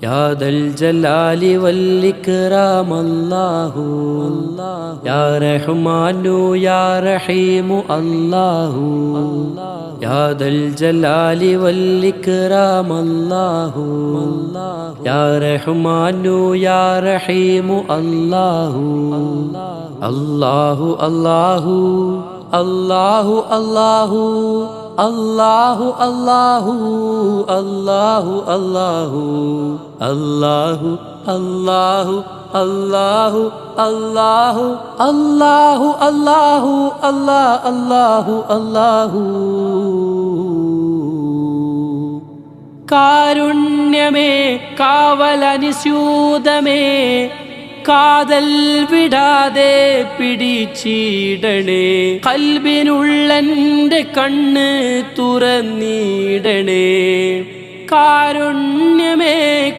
യാ ദൽ ജലാലി വൽ ഇക്റാം അല്ലാഹു യാ റഹ്മാനു യാ റഹീമു അല്ലാഹു യാ ദൽ ജലാലി വൽ ഇക്റാം അല്ലാഹു യാ റഹ്മാനു യാ റഹീമു അല്ലാഹു അല്ലാഹു അല്ലാഹു അല്ലാഹു അല്ലാഹു അല്ലാഹു അല്ലാഹു അല്ലാഹു അല്ലാഹു അല്ലാഹു അല്ലാഹു അല്ലാഹു അല്ലാഹു അല്ലാഹു അല്ലാഹു അല്ലാഹു അല്ലാഹു കാരുണ്യമേ കാവലനിസ്യൂതമേ കാതൽ വിടാതെ പിടിച്ചിടണേ ഖൽബിനുള്ളെൻ്റെ കണ്ണ് തുറന്നിടണേ കാരുണ്യമേ